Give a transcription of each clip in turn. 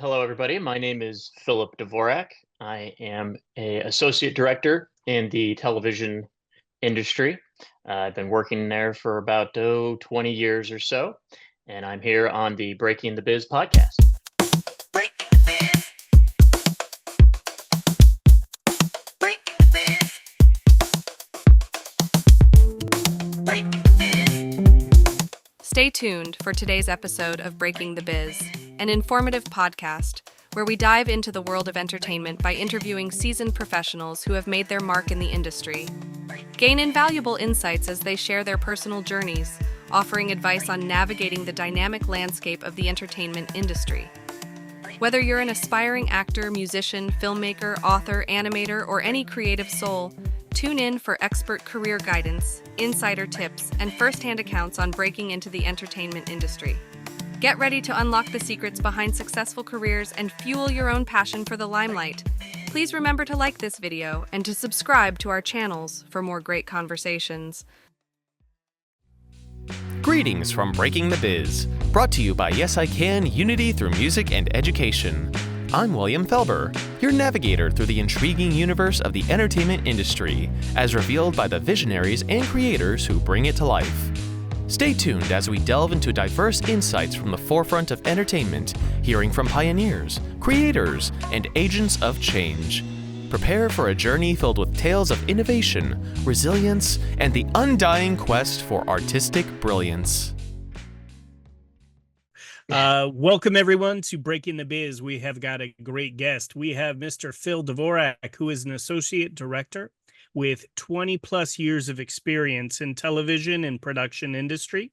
Hello, everybody. My name is Philip Dvorak. I am a associate director in the television industry. I've been working there for about 20 years or so, and I'm here on the Breaking the Biz podcast. Stay tuned for today's episode of Breaking the Biz, an informative podcast where we dive into the world of entertainment by interviewing seasoned professionals who have made their mark in the industry. Gain invaluable insights as they share their personal journeys, offering advice on navigating the dynamic landscape of the entertainment industry. Whether you're an aspiring actor, musician, filmmaker, author, animator, or any creative soul, tune in for expert career guidance, insider tips, and first-hand accounts on breaking into the entertainment industry. Get ready to unlock the secrets behind successful careers and fuel your own passion for the limelight. Please remember to like this video and to subscribe to our channels for more great conversations. Greetings from Breaking the Biz, brought to you by Yes I Can Unity through Music and Education. I'm William Felber, your navigator through the intriguing universe of the entertainment industry, as revealed by the visionaries and creators who bring it to life. Stay tuned as we delve into diverse insights from the forefront of entertainment, hearing from pioneers, creators, and agents of change. Prepare for a journey filled with tales of innovation, resilience, and the undying quest for artistic brilliance. Welcome, everyone, to Breaking the Biz. We have got a great guest. We have Mr. Phil Dvorak, who is an associate director with 20-plus years of experience in television and production industry.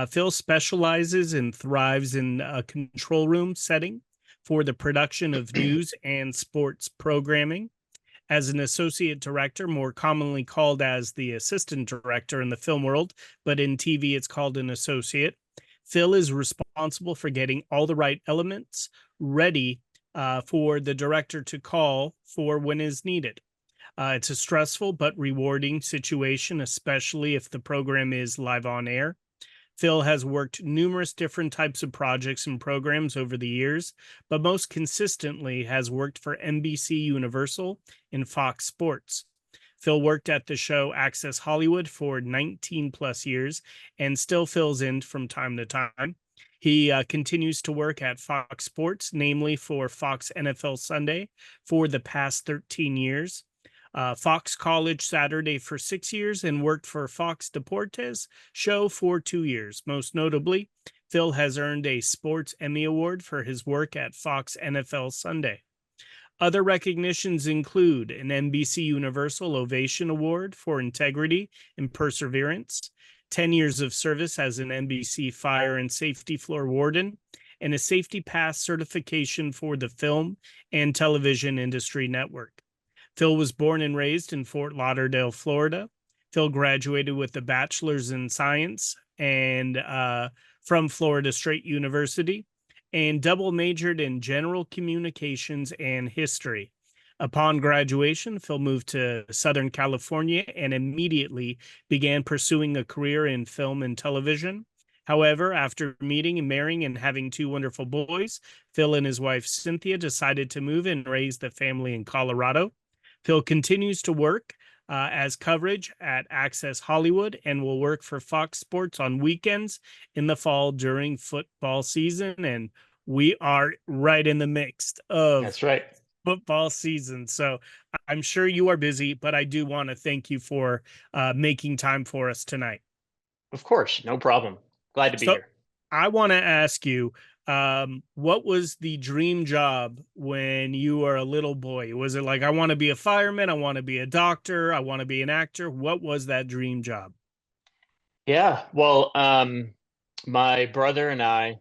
Phil specializes and thrives in a control room setting for the production of news and sports programming. As an associate director, more commonly called as the assistant director in the film world, but in TV it's called an associate, Phil is responsible for getting all the right elements ready for the director to call for when is needed. It's a stressful but rewarding situation, especially if the program is live on air. Phil has worked numerous different types of projects and programs over the years, but most consistently has worked for NBC Universal and Fox Sports. Phil worked at the show Access Hollywood for 19 plus years and still fills in from time to time. He continues to work at Fox Sports, namely for Fox NFL Sunday for the past 13 years. Fox College Saturday for 6 years and worked for Fox Deportes show for 2 years. Most notably, Phil has earned a Sports Emmy Award for his work at Fox NFL Sunday. Other recognitions include an NBC Universal Ovation Award for integrity and perseverance, 10 years of service as an NBC Fire and Safety Floor Warden, and a Safety Pass certification for the Film and Television Industry Network. Phil was born and raised in Fort Lauderdale, Florida. Phil graduated with a bachelor's in science and from Florida State University, and double majored in general communications and history. Upon graduation, Phil moved to Southern California and immediately began pursuing a career in film and television. However, after meeting and marrying and having 2 wonderful boys, Phil and his wife Cynthia decided to move and raise the family in Colorado. Phil continues to work as coverage at Access Hollywood and will work for Fox Sports on weekends in the fall during football season. And we are right in the mix of That's right. football season. So I'm sure you are busy, but I do want to thank you for making time for us tonight. Of course, no problem. Glad to be here. I want to ask you, what was the dream job when you were a little boy? Was it like, I want to be a fireman, I want to be a doctor, I want to be an actor? What was that dream job? Yeah, well, my brother and I,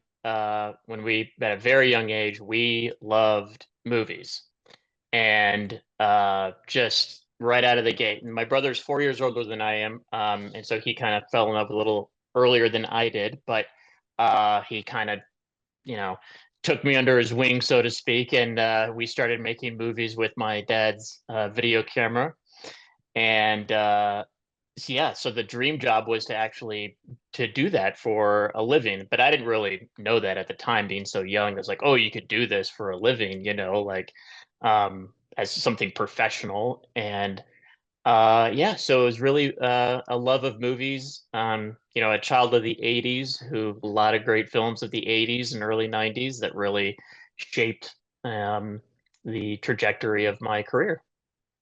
when we at a very young age, we loved movies, and just right out of the gate. And my brother's 4 years older than I am, and so he kind of fell in love a little earlier than I did, but he kind of took me under his wing, so to speak, and we started making movies with my dad's video camera. And yeah, so the dream job was to actually to do that for a living, but I didn't really know that at the time, being so young. It's like, oh, you could do this for a living, like as something professional. And yeah, so it was really a love of movies. A child of the 80s, who a lot of great films of the 80s and early 90s that really shaped the trajectory of my career.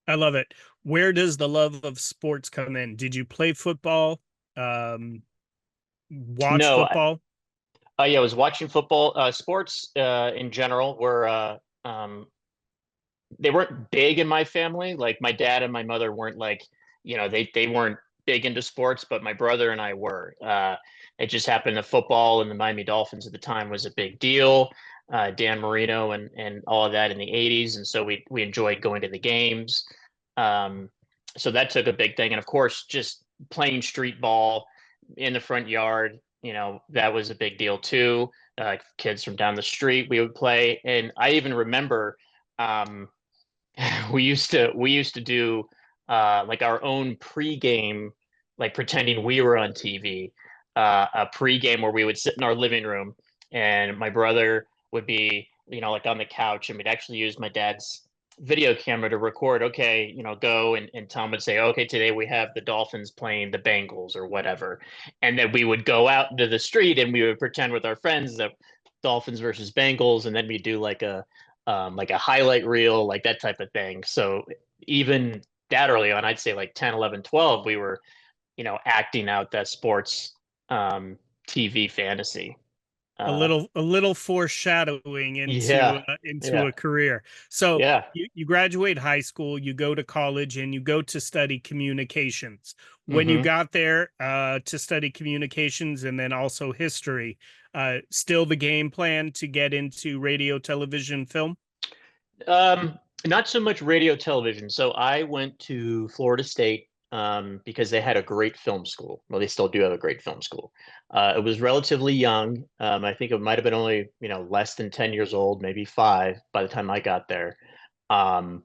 I love it. Where does the love of sports come in? Did you play football? Um, watch No, football? yeah, I was watching football. Sports in general were um, they weren't big in my family. Like my dad and my mother weren't like, they weren't big into sports, but my brother and I were. It just happened that football and the Miami Dolphins at the time was a big deal. Dan Marino and all of that in the 80s. And so we enjoyed going to the games. Um, so that took a big thing. And of course, just playing street ball in the front yard, that was a big deal too. Kids from down the street, we would play. And I even remember um, we used to do like our own pregame, like pretending we were on TV, a pregame where we would sit in our living room and my brother would be, like on the couch, and we'd actually use my dad's video camera to record, okay, go, and Tom would say, okay, today we have the Dolphins playing the Bengals or whatever. And then we would go out into the street and we would pretend with our friends that Dolphins versus Bengals, and then we do like a highlight reel, like that type of thing. So even that early on, I'd say like 10, 11, 12, we were, acting out that sports um, TV fantasy. Uh, A little foreshadowing yeah, into yeah, a career. So yeah. you graduate high school, you go to college, and you go to study communications. When you hmm got there to study communications and then also history, still the game plan to get into radio, television, film? Um, Not so much radio television. So I went to Florida State because they had a great film school. Well, they still do have a great film school. It was relatively young. I think it might have been only, less than 10 years old, maybe 5 by the time I got there. Um,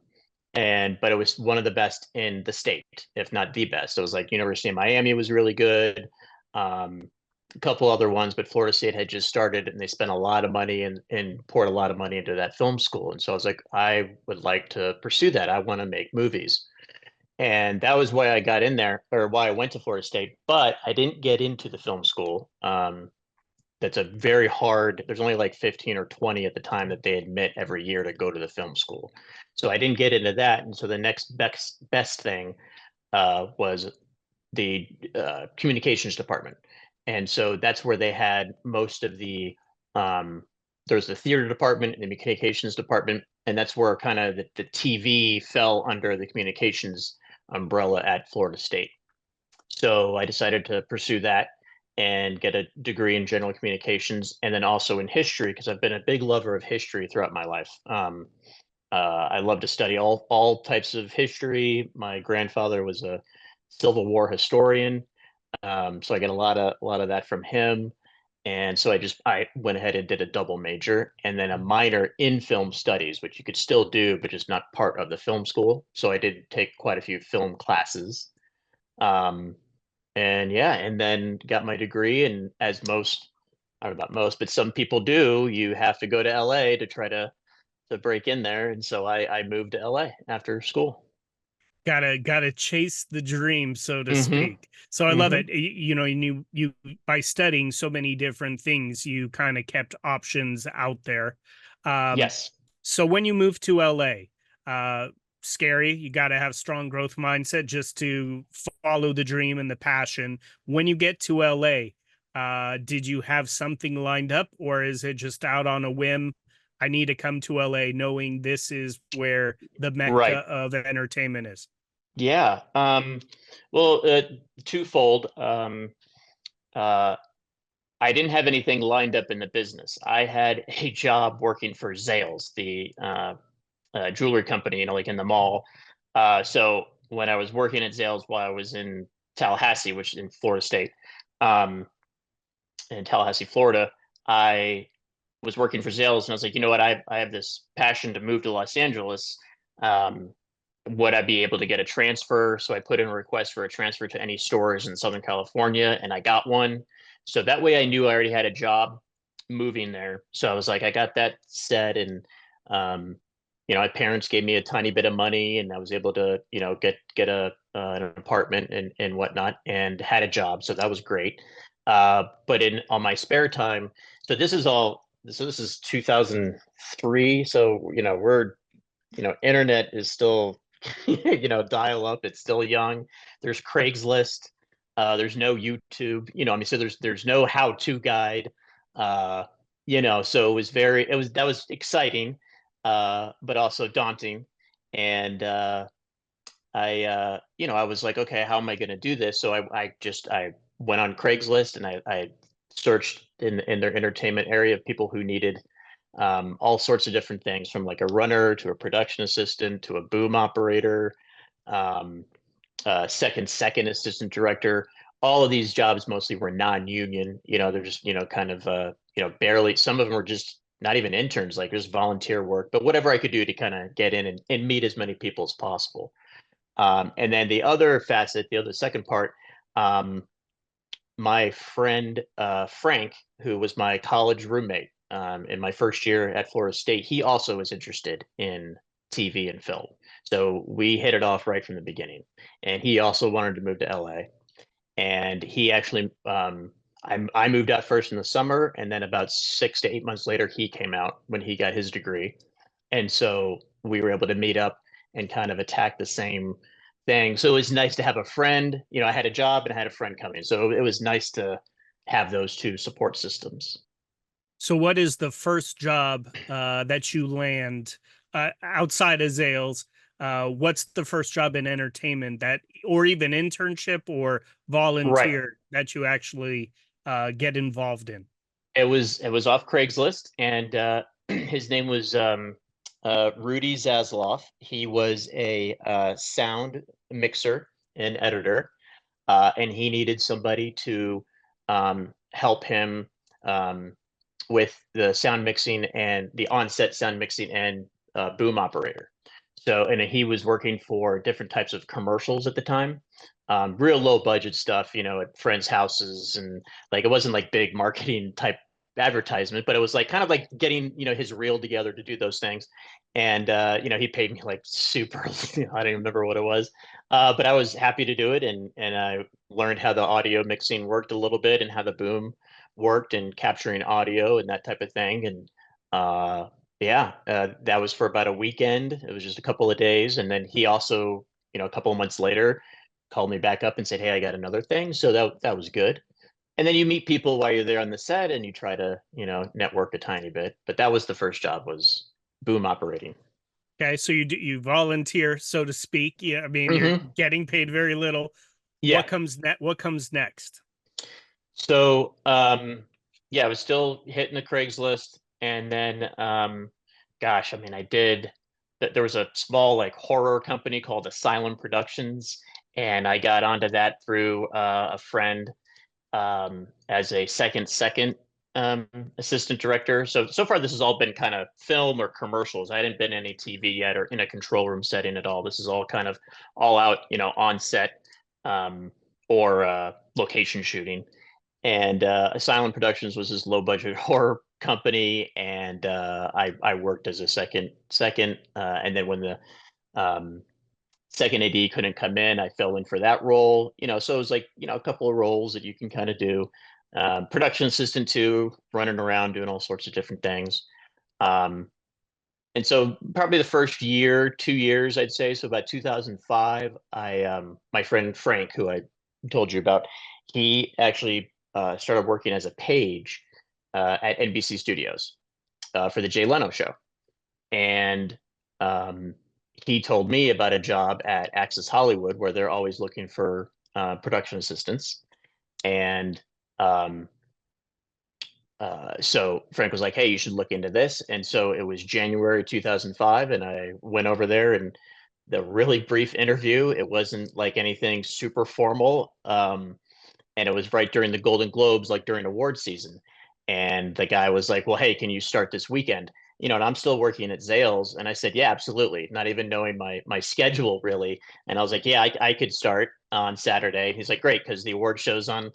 but it was one of the best in the state, if not the best. It was like University of Miami was really good. Um, a couple other ones, but Florida State had just started and they spent a lot of money and poured a lot of money into that film school. And so I was like, I would like to pursue that. I want to make movies. And that was why I got in there, or why I went to Florida State, but I didn't get into the film school. That's a very hard, there's only like 15 or 20 at the time that they admit every year to go to the film school. So I didn't get into that. And so the next best thing was the communications department. And so that's where they had most of um, there's the theater department and the communications department. And that's where kind of the TV fell under the communications umbrella at Florida State. So I decided to pursue that and get a degree in general communications and then also in history because I've been a big lover of history throughout my life. I love to study all types of history. My grandfather was a Civil War historian, so I get a lot of that from him. And so I went ahead and did a double major and then a minor in film studies, which you could still do, but just not part of the film school. So I did take quite a few film classes. Um, and yeah, and then got my degree. And as most, I don't know about most, but some people do, you have to go to LA to try to break in there. And so I moved to LA after school. Gotta chase the dream, so to hmm speak. So I love hmm it. You by studying so many different things, you kind of kept options out there. Um, Yes. so when you moved to LA, uh, scary. You got to have strong growth mindset just to follow the dream and the passion. When you get to LA, did you have something lined up, or is it just out on a whim? I need to come to LA knowing this is where the mecca Right. of entertainment is. Yeah. Well, twofold. Uh, I didn't have anything lined up in the business. I had a job working for Zales, the jewelry company, like in the mall. So when I was working at Zales while I was in Tallahassee, which is in Florida State, um, in Tallahassee, Florida, I was working for Zales, and I was like, you know what, I have this passion to move to Los Angeles. Um, would I be able to get a transfer? So I put in a request for a transfer to any stores in Southern California, and I got one. So that way I knew I already had a job moving there. So I was like, I got that set, and um, my parents gave me a tiny bit of money, and I was able to, get an apartment and whatnot, and had a job. So that was great. But in on my spare time, so this is 2003. So internet is still dial up. It's still young. There's Craigslist. There's no YouTube. I mean, so there's no how-to guide. Uh, so that was exciting, but also daunting. And I was like, okay, how am I going to do this? So I went on Craigslist, and I searched in their entertainment area of people who needed all sorts of different things, from like a runner to a production assistant to a boom operator, um, second assistant director. All of these jobs mostly were non-union. They're just kind of barely. Some of them were just not even interns, like just volunteer work. But whatever I could do to kind of get in and meet as many people as possible. And then the other facet, the other second part, um, my friend Frank, who was my college roommate in my first year at Florida State, he also was interested in TV and film. So we hit it off right from the beginning. And he also wanted to move to LA. And he actually, I moved out first in the summer, and then about 6 to 8 months later, he came out when he got his degree. And so we were able to meet up and kind of attack the same thing. So it was nice to have a friend. I had a job and I had a friend coming. So it was nice to have those two support systems. So, what is the first job that you land outside of Zales? What's the first job in entertainment or even internship or Right. volunteer that you actually get involved in? It was off Craigslist, and his name was Rudy Zasloff. He was a sound mixer and editor, and he needed somebody to help him um, with the sound mixing and the on-set sound mixing and boom operator. So, and he was working for different types of commercials at the time, real low budget stuff, at friends' houses, and like it wasn't like big marketing type advertisement, but it was like kind of like getting his reel together to do those things. And he paid me like super. I don't even remember what it was, but I was happy to do it, and I learned how the audio mixing worked a little bit and how the boom worked and capturing audio and that type of thing. And yeah, that was for about a weekend. It was just a couple of days, and then he also, a couple of months later, called me back up and said, "Hey, I got another thing." So that was good. And then you meet people while you're there on the set, and you try to, network a tiny bit. But that was the first job, was boom operating. Okay, so you volunteer, so to speak. Yeah, I mean, you're Hmm. getting paid very little. Yeah. What comes next? So yeah, I was still hitting the Craigslist, and then gosh, I mean, there was a small like horror company called Asylum Productions, and I got onto that through a friend as a second um, assistant director. So far this has all been kind of film or commercials. I hadn't been any TV yet or in a control room setting at all. This is all kind of all out, on set, or location shooting. And Asylum Productions was this low budget horror company, and I worked as a second, and then when the um, second AD couldn't come in, I fell in for that role. So it was like a couple of roles that you can kind of do. Production assistant too, running around doing all sorts of different things. Um, and so probably the first year, 2 years, I'd say. So about 2005, my friend Frank, who I told you about, he actually started working as a page at NBC Studios for the Jay Leno show. And um, he told me about a job at Access Hollywood where they're always looking for production assistants. And um, so Frank was like, "Hey, you should look into this." And so it was January 2005, and I went over there, and the really brief interview. It wasn't like anything super formal, and it was right during the Golden Globes, like during award season. And the guy was like, "Well, hey, can you start this weekend?" and I'm still working at Zales. And I said, yeah, absolutely. Not even knowing my schedule really. And I was like, yeah, I could start on Saturday. He's like, great, because the award show's on,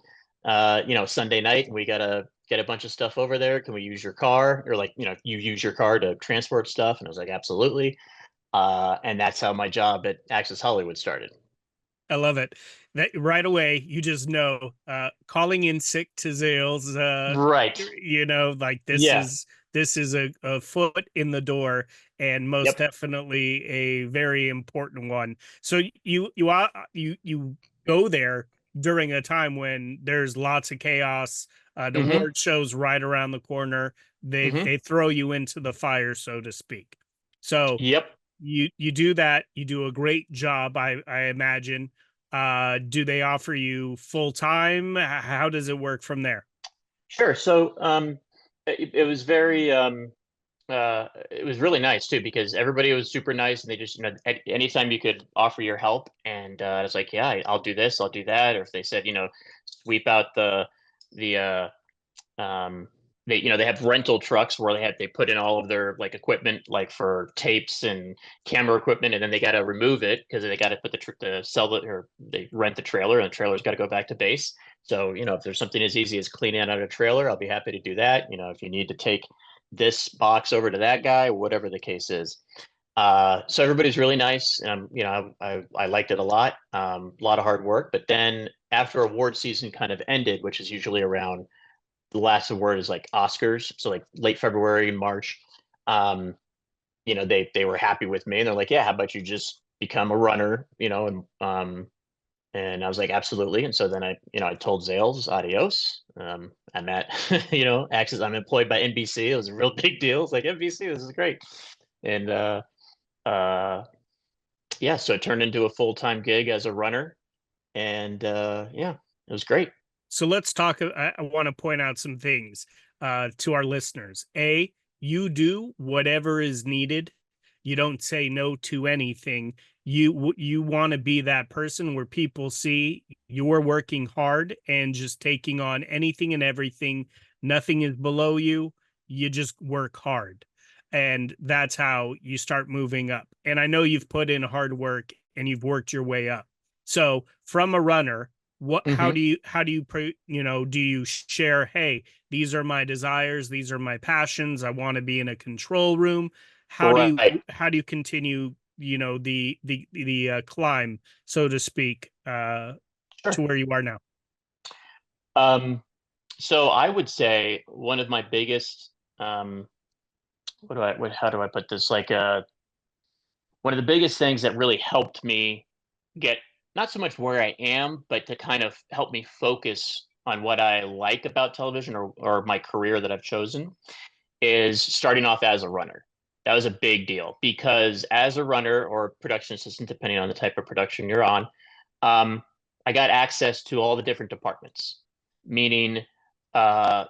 Sunday night, and we gotta get a bunch of stuff over there. Can we use your car? Or like, you use your car to transport stuff. And I was like, absolutely. And that's how my job at Access Hollywood started. I love it. That right away, you just know, calling in sick to Zales, Right. like Yeah. this is a foot in the door, and most Yep. definitely a very important one. So you go there during a time when there's lots of chaos. The Mm-hmm. award show's right around the corner. Mm-hmm. They throw you into the fire, so to speak. So Yep. you do that. You do a great job, I imagine. Do they offer you full time? How does it work from there? Sure. So it was very it was really nice too, because everybody was super nice, and they just, anytime you could offer your help. And I was like, yeah, I'll do this, I'll do that. Or if they said, sweep out the um they have rental trucks where they put in all of their like equipment, like for tapes and camera equipment, and then they got to remove it because they got to put the sell it, or they rent the trailer, and the trailer's got to go back to base. So if there's something as easy as cleaning out a trailer, I'll be happy to do that. If you need to take this box over to that guy, whatever the case is. So everybody's really nice, and I liked it a lot. A lot of hard work. But then after award season kind of ended, which is usually around, the last award is like Oscars, so like late February, March. Um, they were happy with me, and they're like, yeah, how about you just become a runner, and I was like, absolutely. And so then I told Zales, adios. I'm at, Access. I'm employed by NBC. It was a real big deal. It's like, NBC, this is great. And uh, yeah, so it turned into a full-time gig as a runner. And yeah, it was great. So let's talk. I want to point out some things to our listeners. A, you do whatever is needed. You don't say no to anything. You want to be that person where people see you're working hard and just taking on anything and everything. Nothing is below you. You just work hard. And that's how you start moving up. And I know you've put in hard work and you've worked your way up. So from a runner, Hmm. how do do you share, hey, these are my desires, these are my passions, I want to be in a control room? Right. How do you continue, the climb, so to speak, to Sure. where you are now? Um, so I would say one of my biggest, how do I put this? Like, one of the biggest things that really helped me get not so much where I am, but to kind of help me focus on what I like about television, or my career that I've chosen, is starting off as a runner. That was a big deal, because as a runner or production assistant, depending on the type of production you're on, um, I got access to all the different departments. Meaning, uh,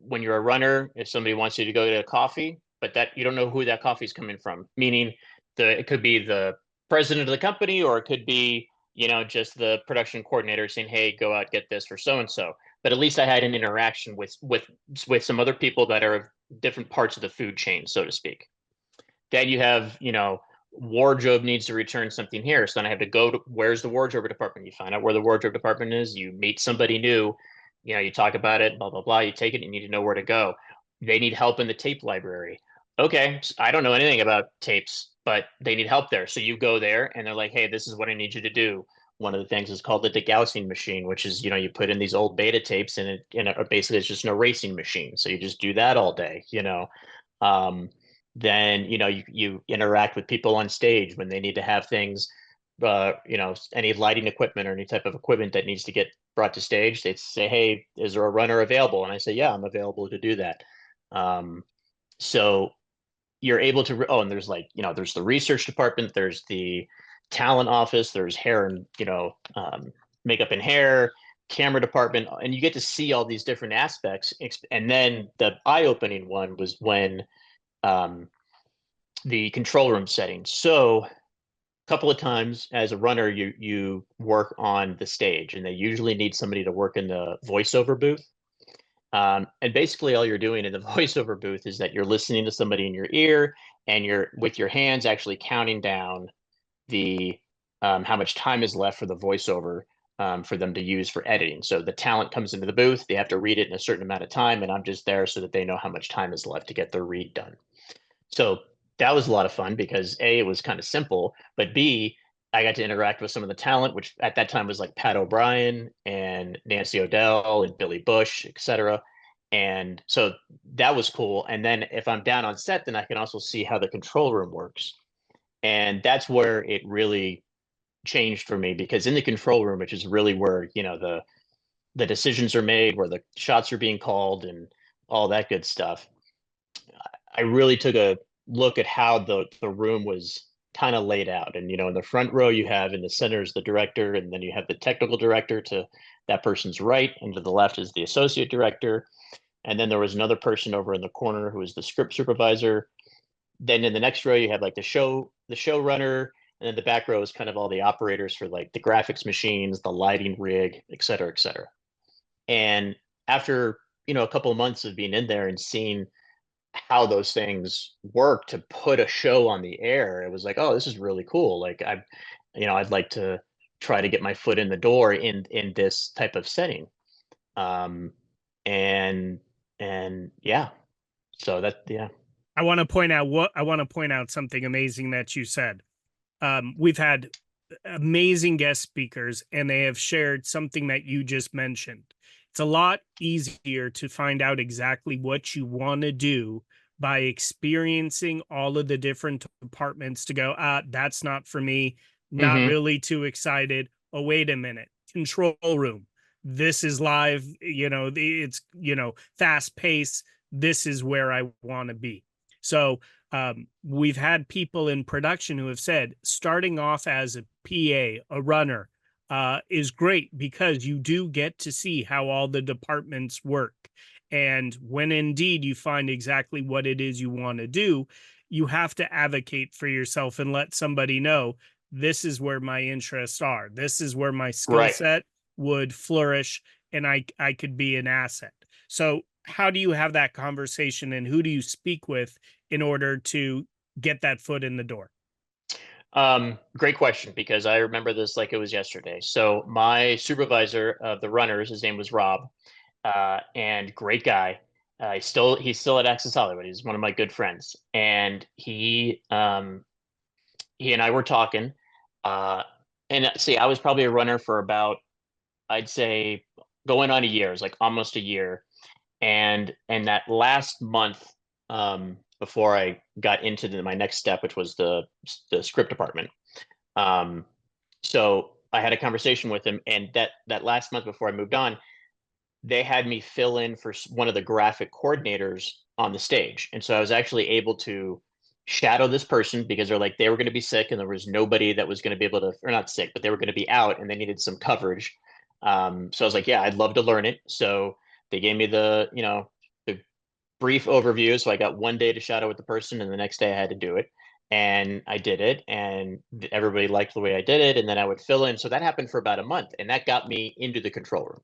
when you're a runner, if somebody wants you to go get a coffee, but that you don't know who that coffee is coming from, meaning it could be the president of the company, or it could be, just the production coordinator saying, hey, go out, get this for so and so. But at least I had an interaction with some other people that are of different parts of the food chain, so to speak. Then you have, wardrobe needs to return something here. So then I have to go to, where's the wardrobe department? You find out where the wardrobe department is. You meet somebody new, you talk about it, blah, blah, blah. You take it, you need to know where to go. They need help in the tape library. Okay, I don't know anything about tapes, but they need help there. So you go there, and they're like, hey, this is what I need you to do. One of the things is called the degaussing machine, which is, you put in these old beta tapes, and basically it's just an erasing machine. So you just do that all day. Um, then you interact with people on stage when they need to have things, any lighting equipment or any type of equipment that needs to get brought to stage. They say, hey, is there a runner available? And I say, yeah, I'm available to do that. So you're able to, oh, and there's like, there's the research department, there's the talent office, there's hair and, makeup and hair, camera department, and you get to see all these different aspects. And then the eye-opening one was when, um, the control room setting. So a couple of times as a runner, you work on the stage, and they usually need somebody to work in the voiceover booth. And basically all you're doing in the voiceover booth is that you're listening to somebody in your ear and you're with your hands actually counting down the how much time is left for the voiceover for them to use for editing. So the talent comes into the booth, they have to read it in a certain amount of time, and I'm just there so that they know how much time is left to get their read done. So that was a lot of fun because A, it was kind of simple, but B, I got to interact with some of the talent, which at that time was like Pat O'Brien and Nancy O'Dell and Billy Bush, etc. And so that was cool. And then if I'm down on set, then I can also see how the control room works. And that's where it really changed for me because in the control room, which is really where, the decisions are made, where the shots are being called and all that good stuff. I really took a look at how the room was kind of laid out. And in the front row you have in the center is the director, and then you have the technical director to that person's right, and to the left is the associate director. And then there was another person over in the corner who was the script supervisor. Then in the next row you have like the showrunner, and then the back row is kind of all the operators for like the graphics machines, the lighting rig, et cetera, et cetera. And after a couple of months of being in there and seeing how those things work to put a show on the air, it was like, oh, this is really cool. Like I'd like to try to get my foot in the door in this type of setting. Um, and yeah, so that yeah. I want to point out something amazing that you said. We've had amazing guest speakers, and they have shared something that you just mentioned. It's a lot easier to find out exactly what you want to do by experiencing all of the different departments to go, that's not for me, not Mm-hmm. really too excited. Oh, wait a minute. Control room. This is live, it's, fast pace. This is where I want to be. So we've had people in production who have said starting off as a PA, a runner, is great because you do get to see how all the departments work. And when indeed you find exactly what it is you want to do, you have to advocate for yourself and let somebody know this is where my interests are. This is where my skill Right. set would flourish, and I could be an asset. So how do you have that conversation, and who do you speak with in order to get that foot in the door? Great question, because I remember this like it was yesterday. So my supervisor of the runners, his name was Rob, and great guy. He's still at Access Hollywood. He's one of my good friends, and he and I were talking. Uh, and see, I was probably a runner for about, I'd say, going on a year. It was like almost a year, and that last month, before I got into my next step, which was the script department. Um, so I had a conversation with him, and that last month before I moved on, they had me fill in for one of the graphic coordinators on the stage. And so I was actually able to shadow this person because they were going to be sick and there was nobody that was going to be able to, or not sick, but they were going to be out and they needed some coverage. So I was like, yeah, I'd love to learn it. So they gave me the brief overview. So I got one day to shadow with the person, and the next day I had to do it. And I did it, and everybody liked the way I did it. And then I would fill in. So that happened for about a month, and that got me into the control room,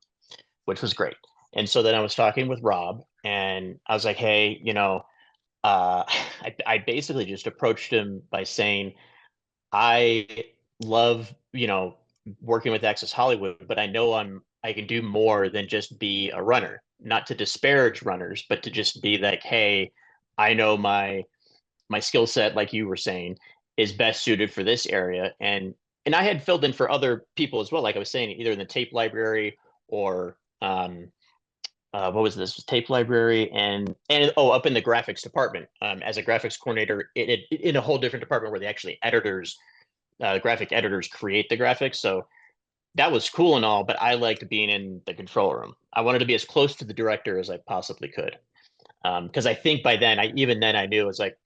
which was great. And so then I was talking with Rob, and I was like, hey, I basically just approached him by saying, I love, working with Access Hollywood, but I know I can do more than just be a runner. Not to disparage runners, but to just be like, hey, I know my skill set, like you were saying, is best suited for this area. And I had filled in for other people as well, like I was saying, either in the tape library or what was this tape library and oh, up in the graphics department, as a graphics coordinator in a whole different department where they actually graphic editors create the graphics. So that was cool and all, but I liked being in the control room. I wanted to be as close to the director as I possibly could. Because I think by then, even then I knew it was like,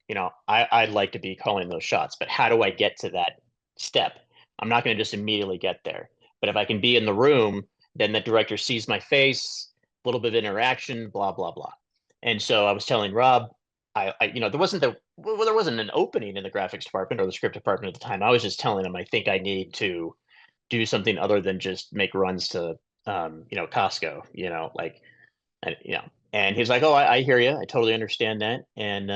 I'd like to be calling those shots, but how do I get to that step? I'm not going to just immediately get there. But if I can be in the room, then the director sees my face, a little bit of interaction, blah, blah, blah. And so I was telling Rob, there wasn't an opening in the graphics department or the script department at the time. I was just telling him, I think I need to do something other than just make runs to, Costco, like And, and he's like, "Oh, I hear you. I totally understand that." And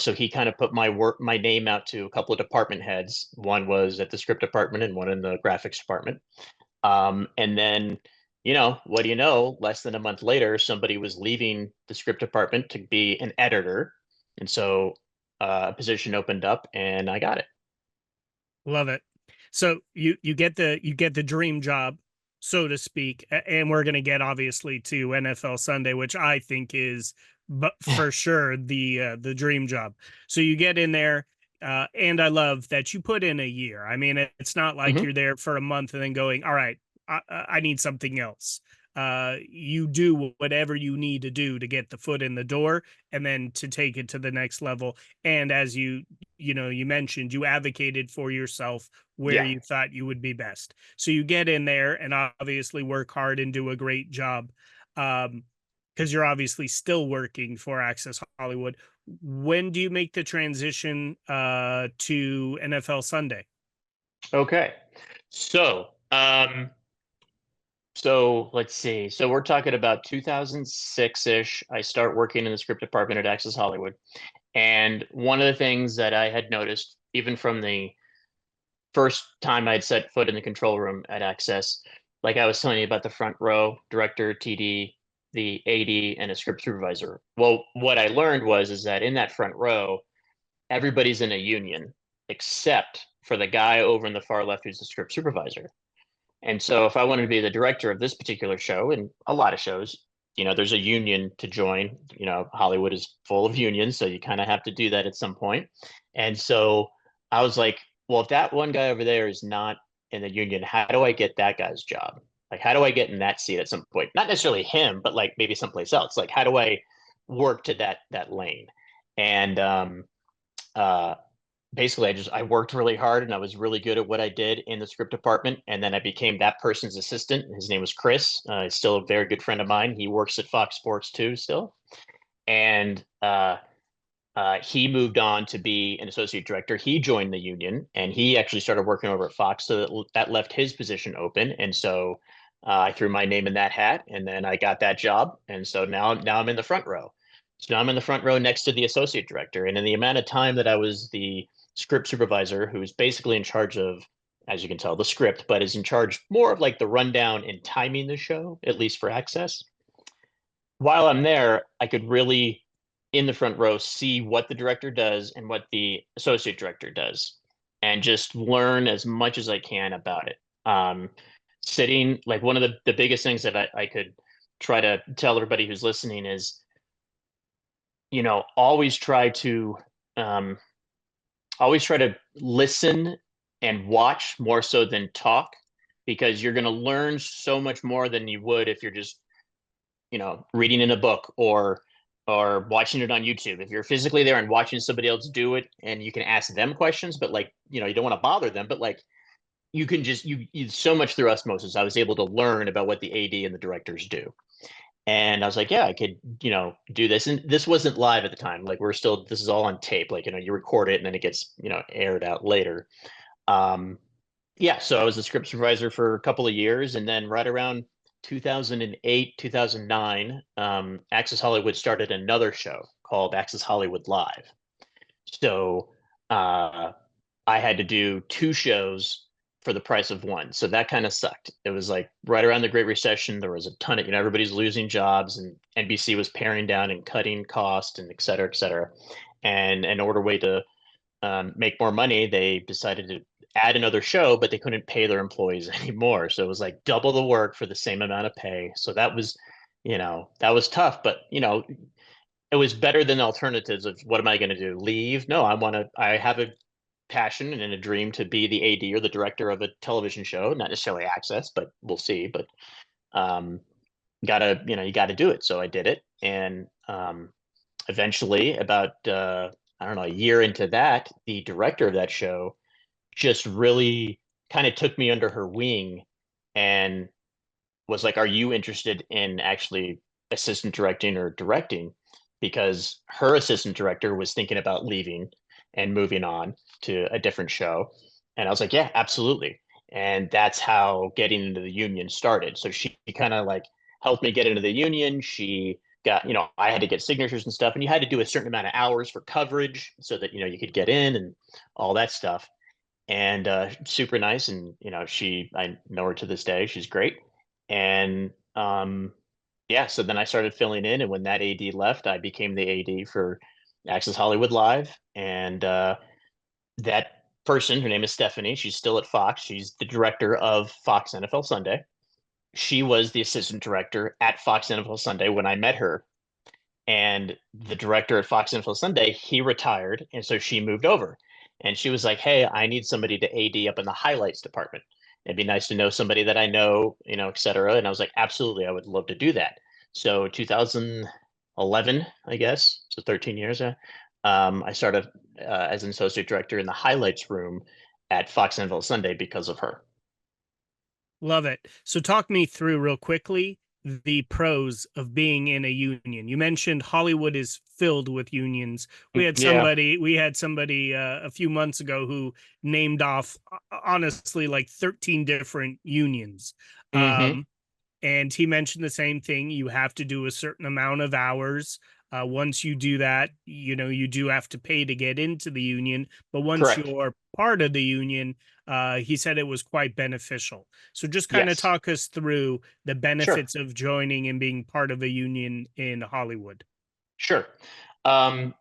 so he kind of put my name out to a couple of department heads. One was at the script department and one in the graphics department. And then, what do you know? Less than a month later, somebody was leaving the script department to be an editor, and so a position opened up, and I got it. Love it. So you get the dream job, so to speak, and we're going to get obviously to NFL Sunday, which I think is, but for sure the dream job. So you get in there, and I love that you put in a year. I mean, it's not like Hmm. you're there for a month and then going, all right, I need something else. You do whatever you need to do to get the foot in the door and then to take it to the next level. And as you mentioned, you advocated for yourself where Yeah. you thought you would be best. So you get in there and obviously work hard and do a great job. Because you're obviously still working for Access Hollywood. When do you make the transition to NFL Sunday? Okay. So, let's see. So we're talking about 2006-ish. I start working in the script department at Access Hollywood. And one of the things that I had noticed, even from the first time I'd set foot in the control room at Access, like I was telling you about the front row, director, TD, the AD, and a script supervisor. Well, what I learned is that in that front row, everybody's in a union except for the guy over in the far left who's the script supervisor. And so if I wanted to be the director of this particular show, and a lot of shows, there's a union to join. Hollywood is full of unions, so you kind of have to do that at some point. And so I was like, well, if that one guy over there is not in the union, how do I get that guy's job? Like, how do I get in that seat at some point? Not necessarily him, but like maybe someplace else. Like, how do I work to that lane? And uh, basically I worked really hard and I was really good at what I did in the script department. And then I became that person's assistant. His name was Chris. He's still a very good friend of mine. He works at Fox Sports too still. And he moved on to be an associate director. He joined the union and he actually started working over at Fox. So that left his position open. And so I threw my name in that hat and then I got that job. And so now I'm in the front row. So now I'm in the front row next to the associate director. And in the amount of time that I was the script supervisor, who's basically in charge of, as you can tell, the script, but is in charge more of like the rundown and timing the show, at least for Access. While I'm there, I could really, in the front row, see what the director does and what the associate director does, and just learn as much as I can about it. Sitting, like one of the biggest things that I could try to tell everybody who's listening is, always um, try to listen and watch more so than talk, because you're going to learn so much more than you would if you're just reading in a book or watching it on YouTube. If you're physically there and watching somebody else do it, and you can ask them questions, but like you don't want to bother them, but like you can just you so much through osmosis. I was able to learn about what the AD and the directors do. And I was like, yeah, I could, do this. And this wasn't live at the time. Like this is all on tape. Like, you record it and then it gets, aired out later. Um, yeah, so I was the script supervisor for a couple of years, and then right around 2008, 2009, Access Hollywood started another show called Access Hollywood Live. So uh, I had to do two shows for the price of one. So that kind of sucked. It was like right around the Great Recession. There was a ton of, everybody's losing jobs, and NBC was paring down and cutting cost and et cetera, et cetera. And in order way to make more money, they decided to add another show, but they couldn't pay their employees anymore. So it was like double the work for the same amount of pay. So that was tough, but it was better than alternatives of what am I going to do? Leave? No, I have a passion and a dream to be the AD or the director of a television show, not necessarily Access, but we'll see. But um, you gotta do it. So I did it. And eventually about, I don't know, a year into that, the director of that show just really kind of took me under her wing and was like, are you interested in actually assistant directing or directing? Because her assistant director was thinking about leaving and moving on to a different show. And I was like, yeah, absolutely. And that's how getting into the union started. So she kind of like helped me get into the union. She got, I had to get signatures and stuff, and you had to do a certain amount of hours for coverage so that, you could get in and all that stuff. And super nice. And, I know her to this day. She's great. And yeah, so then I started filling in. And when that AD left, I became the AD for Access Hollywood Live. And that person, her name is Stephanie. She's still at Fox. She's the director of Fox NFL Sunday. She was the assistant director at Fox NFL Sunday when I met her. And the director at Fox NFL Sunday, he retired. And so she moved over. And she was like, hey, I need somebody to AD up in the highlights department. It'd be nice to know somebody that I know, et cetera. And I was like, absolutely, I would love to do that. So 2011, I guess, so 13 years, I started as an associate director in the highlights room at Fox NFL Sunday because of her. Love it. So talk me through real quickly the pros of being in a union. You mentioned Hollywood is filled with unions. We had Yeah. somebody a few months ago who named off honestly like 13 different unions. Mm-hmm. And he mentioned the same thing. You have to do a certain amount of hours. Once you do that, you do have to pay to get into the union. But once Correct. you're part of the union, he said it was quite beneficial. So just kind of Yes. talk us through the Sure. benefits of joining and being part of a union in Hollywood. Sure. I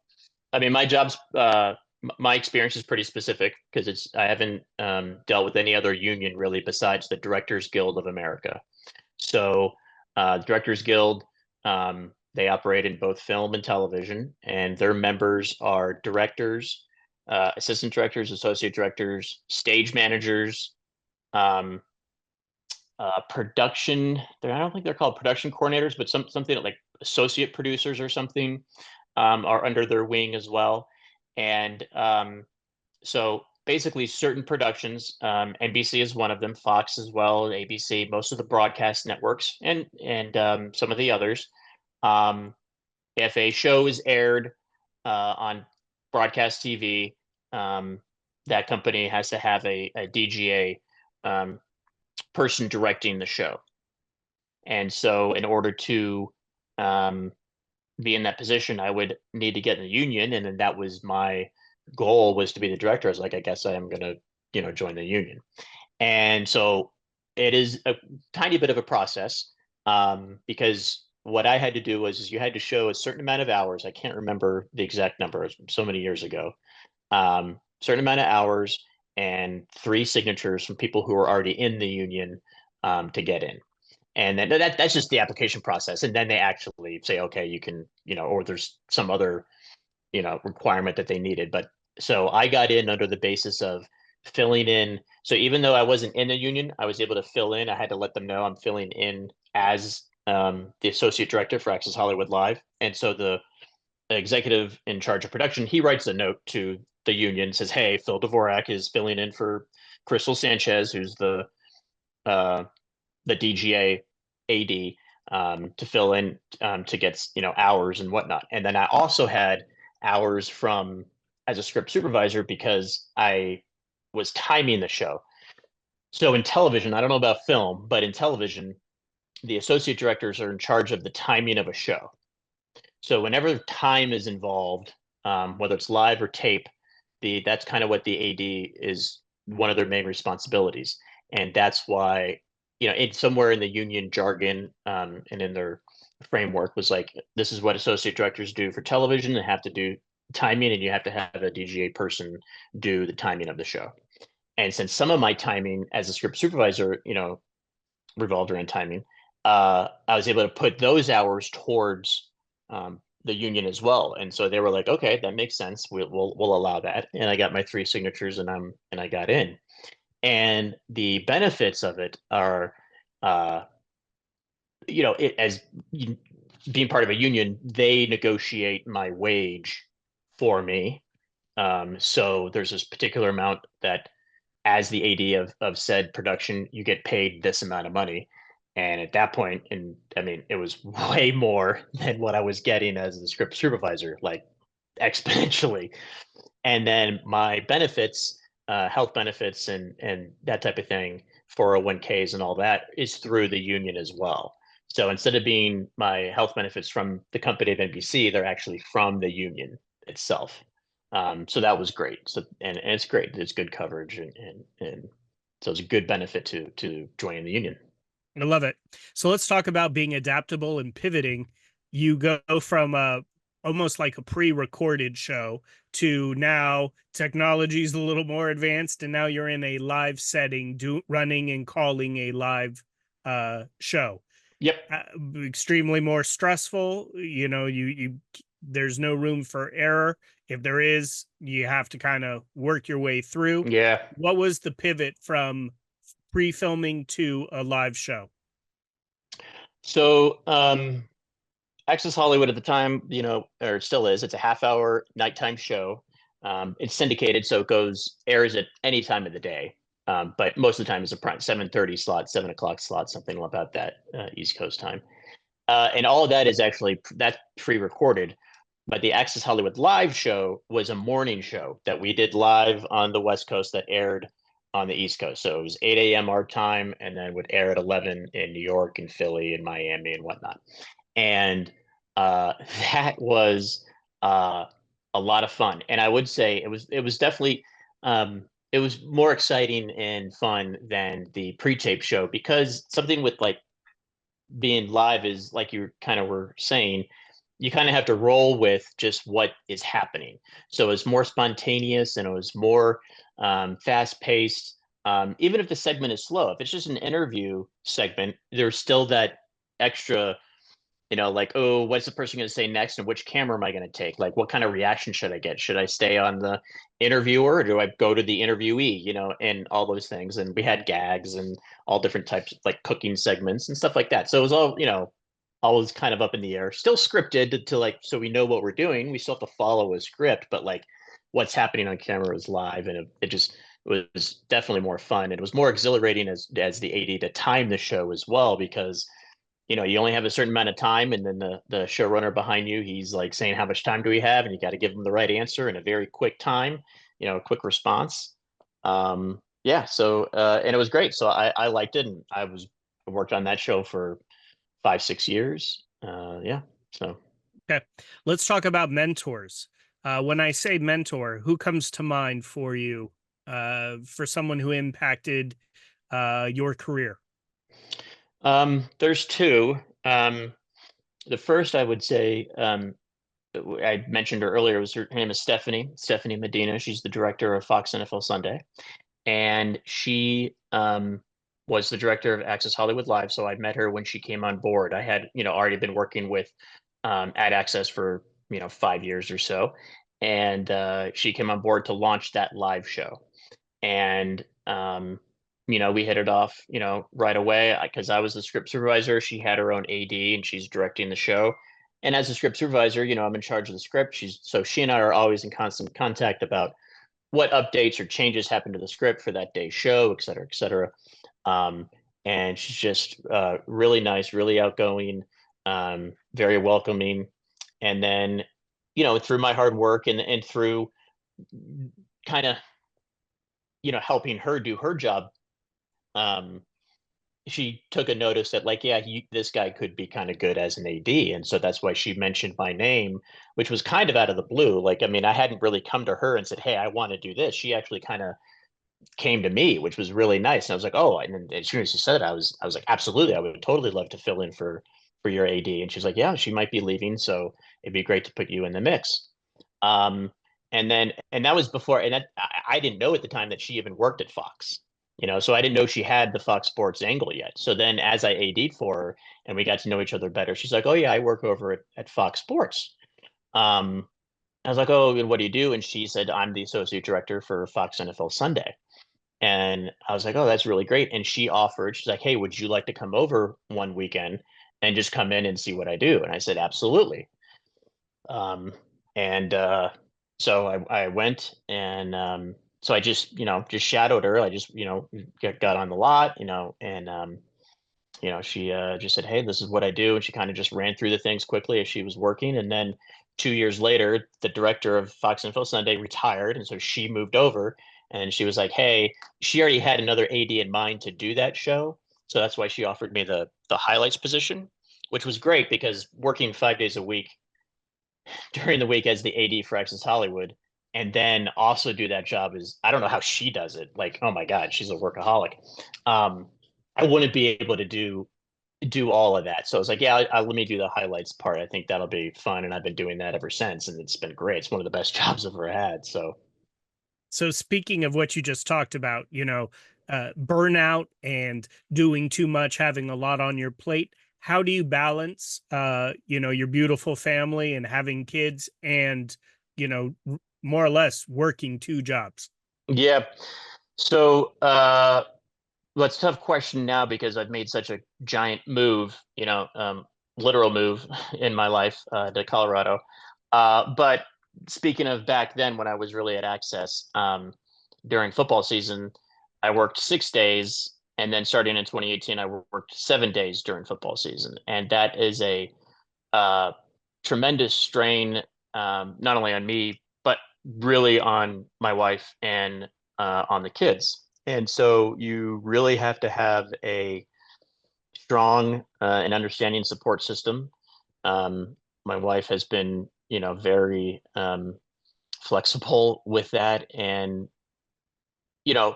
mean, my experience is pretty specific because I haven't dealt with any other union really besides the Directors Guild of America. So, Directors Guild, they operate in both film and television, and their members are directors, assistant directors, associate directors, stage managers, um, production. I don't think they're called production coordinators, but something like associate producers or something are under their wing as well. And so basically, certain productions, NBC is one of them, Fox as well, ABC, most of the broadcast networks, and some of the others. If a show is aired on broadcast TV, that company has to have a DGA person directing the show. And so, in order to um, be in that position, I would need to get in the union, and then that was my goal, was to be the director. I was like, I guess I am going to, join the union. And so it is a tiny bit of a process, because what I had to do was you had to show a certain amount of hours. I can't remember the exact number, it was so many years ago. Certain amount of hours and 3 signatures from people who are already in the union to get in. And then that's just the application process. And then they actually say, okay, you can, or there's some other, requirement that they needed. But so I got in under the basis of filling in. So even though I wasn't in the union, I was able to fill in. I had to let them know I'm filling in as the associate director for Access Hollywood Live. And so the executive in charge of production, he writes a note to the union, says, hey, Phil Dvorak is filling in for Crystal Sanchez, who's the DGA AD, to fill in, to get hours and whatnot. And then I also had hours from as a script supervisor because I was timing the show. So in television, I don't know about film, but in television, the associate directors are in charge of the timing of a show. So whenever time is involved, whether it's live or tape, that's kind of what the AD is, one of their main responsibilities. And that's why, it's somewhere in the union jargon, and in their framework was like, this is what associate directors do for television, and have to do timing, and you have to have a DGA person do the timing of the show. And since some of my timing as a script supervisor, revolved around timing, I was able to put those hours towards the union as well. And so they were like, okay, that makes sense. We'll allow that. And I got my 3 signatures, and I got in. And the benefits of it are, as being part of a union, they negotiate my wage for me. So there's this particular amount that, as the AD of said production, you get paid this amount of money. And at that point, and I mean, it was way more than what I was getting as a script supervisor, like exponentially. And then my benefits, health benefits, and that type of thing, 401ks and all that, is through the union as well. So instead of being my health benefits from the company of NBC, they're actually from the union itself. So that was great. So and it's great. It's good coverage and so it's a good benefit to joining the union. I love it. So let's talk about being adaptable and pivoting. You go from almost like a pre-recorded show to now technology is a little more advanced, and now you're in a live setting, running and calling a live show. Yep. Extremely more stressful. You know, you there's no room for error. If there is, you have to kind of work your way through. Yeah. What was the pivot from pre-filming to a live show? So Access Hollywood at the time, or it still is, it's a half-hour nighttime show. It's syndicated, so airs at any time of the day. But most of the time it's a prime 7:30 slot, 7 o'clock slot, something about that East Coast time. And all of that is actually that's pre-recorded. But the Access Hollywood live show was a morning show that we did live on the West Coast that aired on the East Coast. So it was 8 a.m. our time, and then would air at 11 in New York and Philly and Miami and whatnot. And that was a lot of fun. And I would say it was definitely it was more exciting and fun than the pre-tape show, because something with like being live is, like you kind of were saying, you kind of have to roll with just what is happening. So it's more spontaneous and it was more fast paced. Even if the segment is slow, if it's just an interview segment, there's still that extra, like, oh, what's the person going to say next and which camera am I going to take? Like, what kind of reaction should I get? Should I stay on the interviewer or do I go to the interviewee, and all those things. And we had gags and all different types of like cooking segments and stuff like that. So it was all, always kind of up in the air, still scripted to like, so we know what we're doing. We still have to follow a script, but like what's happening on camera is live. And it was definitely more fun. And it was more exhilarating as the AD to time the show as well, because you only have a certain amount of time, and then the showrunner behind you, he's like saying, how much time do we have? And you got to give them the right answer in a very quick time, a quick response. Yeah. So, and it was great. So I liked it. And I worked on that show for 5-6 years. Yeah. So. Okay. Let's talk about mentors. When I say mentor, who comes to mind for you, for someone who impacted your career? There's two. The first I would say, I mentioned her earlier, her name is Stephanie Medina. She's the director of Fox NFL Sunday, and she was the director of Access Hollywood Live. So I met her when she came on board. I had already been working with Ad Access for 5 years or so, and she came on board to launch that live show, and we hit it off, right away, because I was the script supervisor. She had her own AD and she's directing the show. And as a script supervisor, I'm in charge of the script. She and I are always in constant contact about what updates or changes happen to the script for that day's show, et cetera, et cetera. And she's just really nice, really outgoing, very welcoming. And then, through my hard work and through kind of, helping her do her job, she took a notice that like, yeah, this guy could be kind of good as an AD. And so that's why she mentioned my name, which was kind of out of the blue. Like, I mean, I hadn't really come to her and said, hey, I want to do this. She actually kind of came to me, which was really nice. And I was like, oh, and then as soon as she said it, I was like, absolutely, I would totally love to fill in for your AD. And she's like, yeah, she might be leaving, so it'd be great to put you in the mix. And that was before, and I didn't know at the time that she even worked at Fox. So I didn't know she had the Fox Sports angle yet. So then as I AD'd for her and we got to know each other better, she's like, oh yeah, I work over at Fox Sports. I was like, oh, and what do you do? And she said, I'm the associate director for Fox NFL Sunday. And I was like, oh, that's really great. And she's like, hey, would you like to come over one weekend and just come in and see what I do? And I said, absolutely. And so I went, and so I just shadowed her. I just got on the lot, and she just said, hey, this is what I do, and she kind of just ran through the things quickly as she was working. And then 2 years later, the director of Fox Info Sunday retired, and so she moved over, and she was like, hey, she already had another AD in mind to do that show, so that's why she offered me the highlights position. which was great because working 5 days a week during the week as the AD for Access Hollywood, and then also do that job is, I don't know how she does it. Like, oh my God, she's a workaholic. Um, I wouldn't be able to do all of that. So I was like, yeah, let me do the highlights part. I think that'll be fun, and I've been doing that ever since, and it's been great. It's one of the best jobs I've ever had. So So speaking of what you just talked about, burnout and doing too much, having a lot on your plate, how do you balance, your beautiful family and having kids and, more or less working two jobs? yeah. So well, it's a tough question now because I've made such a giant move, literal move in my life to Colorado. But speaking of back then when I was really at Access, during football season, I worked 6 days. And then starting in 2018, I worked 7 days during football season. And that is a uh, tremendous strain, not only on me, but really on my wife and on the kids. And so you really have to have a strong and understanding support system. My wife has been, very flexible with that. And, you know,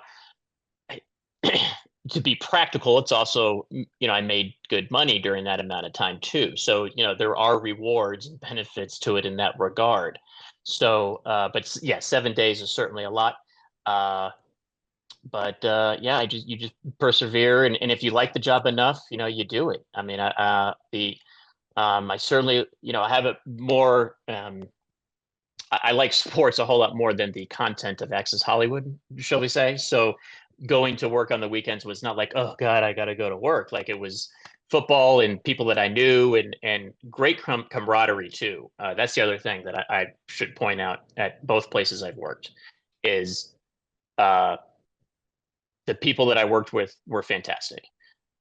to be practical, it's also, I made good money during that amount of time too. So, there are rewards and benefits to it in that regard. So, but yeah, 7 days is certainly a lot. Uh, but yeah, you just persevere, and if you like the job enough, you do it. I mean, I certainly, I have a more, I like sports a whole lot more than the content of Access Hollywood, shall we say. So going to work on the weekends was not like, oh God, I got to go to work. Like, it was football and people that I knew, and great camaraderie too. That's the other thing that I should point out at both places I've worked is uh, the people that I worked with were fantastic.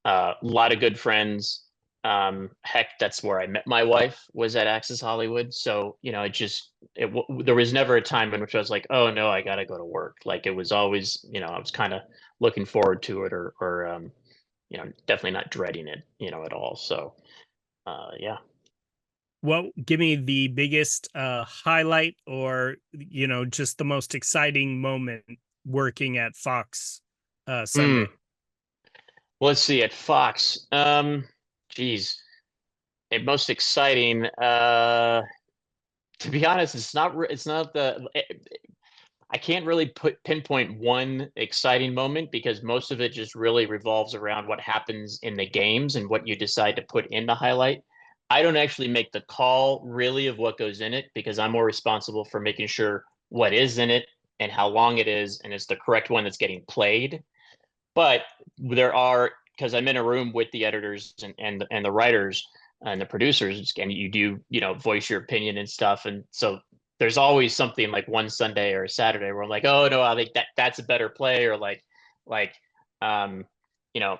A lot of good friends. Heck, that's where I met my wife, was at Access Hollywood. So, there was never a time in which I was like, oh no, I got to go to work. Like, it was always, I was kind of looking forward to it, or definitely not dreading it, at all. So, yeah. Well, give me the biggest highlight or, just the most exciting moment working at Fox Hmm. Sunday. Well, let's see, at Fox. Geez, most exciting. To be honest, it's not I can't really pinpoint one exciting moment because most of it just really revolves around what happens in the games and what you decide to put in the highlight. I don't actually make the call really of what goes in it because I'm more responsible for making sure what is in it and how long it is and it's the correct one that's getting played. But there are, because I'm in a room with the editors and the writers and the producers, and you do, voice your opinion and stuff. And so there's always something like one Sunday or a Saturday where I'm like, oh no, I think that's a better play, or like um, you know,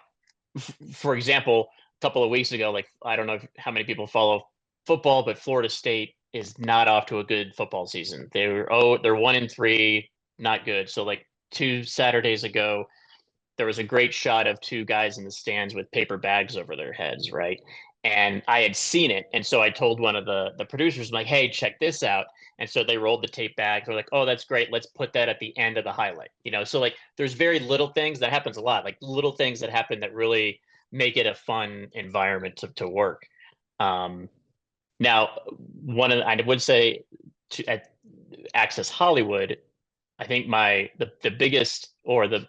for example, a couple of weeks ago, like, I don't know how many people follow football, but Florida State is not off to a good football season. They're 1-3, not good. So like 2 Saturdays ago, there was a great shot of two guys in the stands with paper bags over their heads, right? And I had seen it, and so I told one of the producers, I'm like, "Hey, check this out." And so they rolled the tape back. They're like, "Oh, that's great. Let's put that at the end of the highlight." So like, there's very little things that happens a lot, like little things that happen that really make it a fun environment to work. Um, Now, I would say at Access Hollywood, I think the biggest, or the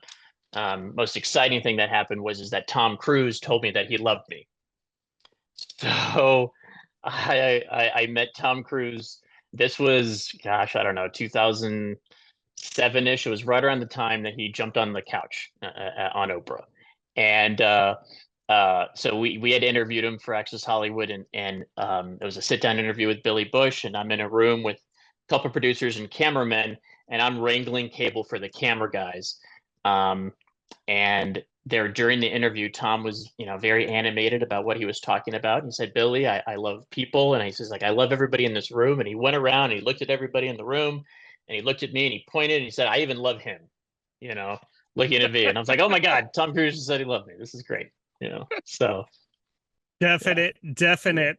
most exciting thing that happened is that Tom Cruise told me that he loved me. So I met Tom Cruise. This was, gosh, I don't know, 2007-ish. It was right around the time that he jumped on the couch on Oprah, and so we had interviewed him for Access Hollywood, and it was a sit down interview with Billy Bush, and I'm in a room with a couple of producers and cameramen, and I'm wrangling cable for the camera guys. Um, and there, during the interview, Tom was, very animated about what he was talking about. He said, Billy, I love people. And he says, like, I love everybody in this room. And he went around and he looked at everybody in the room, and he looked at me and he pointed and he said, I even love him, you know, looking at me. And I was like, oh my God, Tom Cruise said he loved me. This is great. So Yeah. Definite.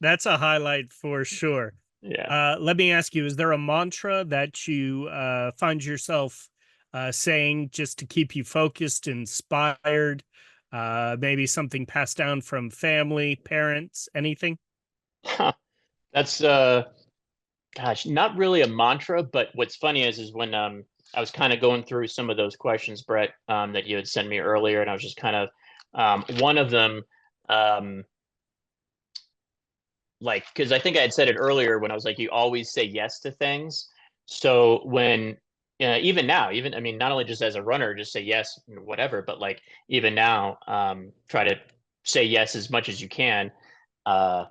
That's a highlight for sure. Yeah. Let me ask you, is there a mantra that you find yourself saying just to keep you focused, inspired? Maybe something passed down from family, parents, anything? Huh. That's gosh, not really a mantra, but what's funny is when I was kind of going through some of those questions, Brett, that you had sent me earlier, and I was just kind of one of them, um, like, because I think I had said it earlier when I was like, you always say yes to things. So when even now, even I mean, not only just as a runner, just say yes, whatever, but like even now, try to say yes as much as you can. Uh,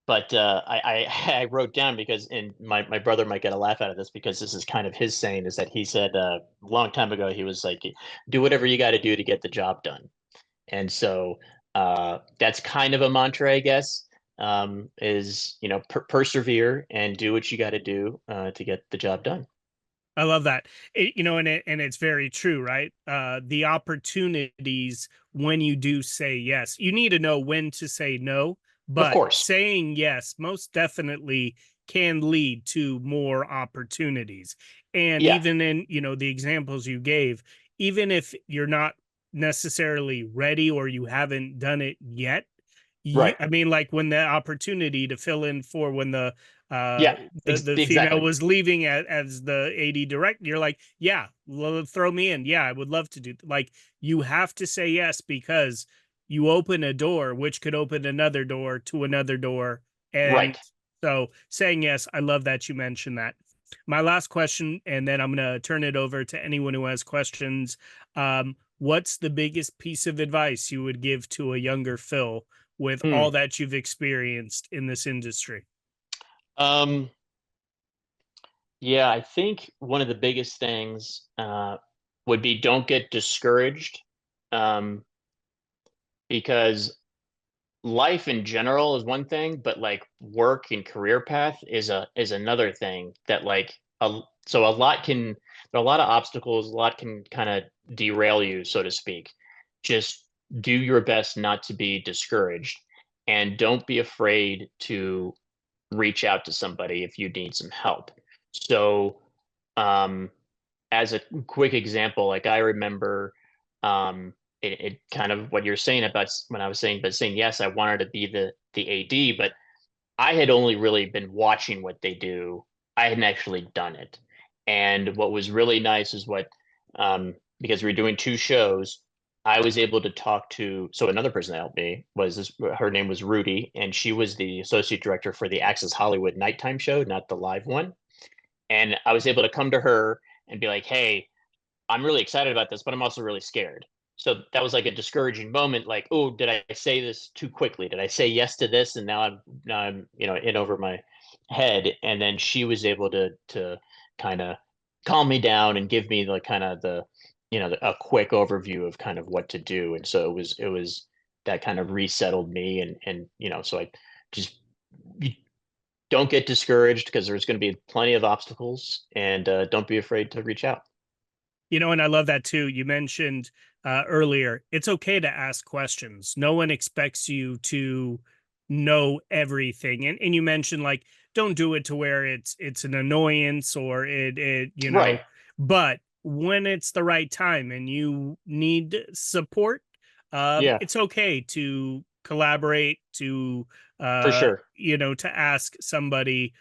but I wrote down because and my brother might get a laugh out of this because this is kind of his saying is that he said a long time ago he was like, do whatever you got to do to get the job done. And so that's kind of a mantra, I guess, is, persevere and do what you got to do to get the job done. I love that. And it's very true, right? The opportunities when you do say yes, you need to know when to say no, Of but course. saying yes most definitely can lead to more opportunities. And Yeah. even in, the examples you gave, even if you're not necessarily ready or you haven't done it yet, Right. I mean, like when the opportunity to fill in for when uh Yeah. the female Exactly. was leaving as the AD director, you're like, yeah, throw me in. Yeah, I would love to do. Like, you have to say yes because you open a door, which could open another door to another door. And Right. so saying yes, I love that you mentioned that. My last question, and then I'm going to turn it over to anyone who has questions. What's the biggest piece of advice you would give to a younger Phil with all Hmm. that you've experienced in this industry? Um, yeah, I think one of the biggest things would be don't get discouraged, um, because life in general is one thing, but like work and career path is another thing that like so a lot can there are a lot of obstacles, a lot can kind of derail you, so to speak. Just do your best not to be discouraged and don't be afraid to reach out to somebody if you need some help. So um as a quick example, like I remember it kind of what you're saying about when I was saying, but saying yes, I wanted to be the AD, but I had only really been watching what they do. I hadn't actually done it. And what was really nice is because we were doing two shows, I was able to talk to, so another person that helped me was her name was Rudy, and she was the associate director for the Access Hollywood nighttime show, not the live one. And I was able to come to her and be like, hey, I'm really excited about this, but I'm also really scared. So that was like a discouraging moment. Like, oh, did I say this too quickly? Did I say yes to this, and now I'm in over my head? And then she was able to kind of calm me down and give me the kind of a quick overview of kind of what to do. And so it was that kind of resettled me, and so I just you don't get discouraged because there's going to be plenty of obstacles, and don't be afraid to reach out. And I love that too. You mentioned earlier, it's okay to ask questions. No one expects you to know everything. And you mentioned like, don't do it to where it's an annoyance or Right. but when it's the right time and you need support, Yeah, it's okay to collaborate, to for sure. to ask somebody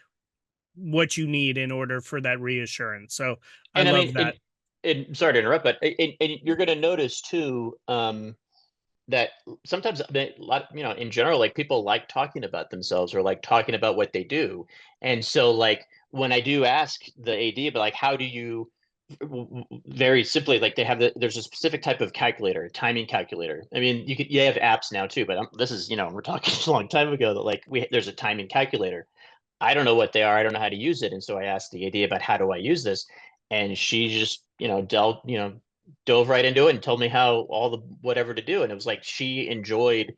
what you need in order for that reassurance. So I And I love mean, that. sorry to interrupt, but and you're going to notice too, that sometimes a lot, in general, like people like talking about themselves or like talking about what they do. And so, like when I do ask the AD, but like, how do you, very simply, like there's a specific type of calculator, timing calculator. I mean, you have apps now too, but this is, we're talking a long time ago that like there's a timing calculator. I don't know what they are. I don't know how to use it. And so I asked the AD about how do I use this, and she just dove right into it and told me how all the whatever to do. And it was like she enjoyed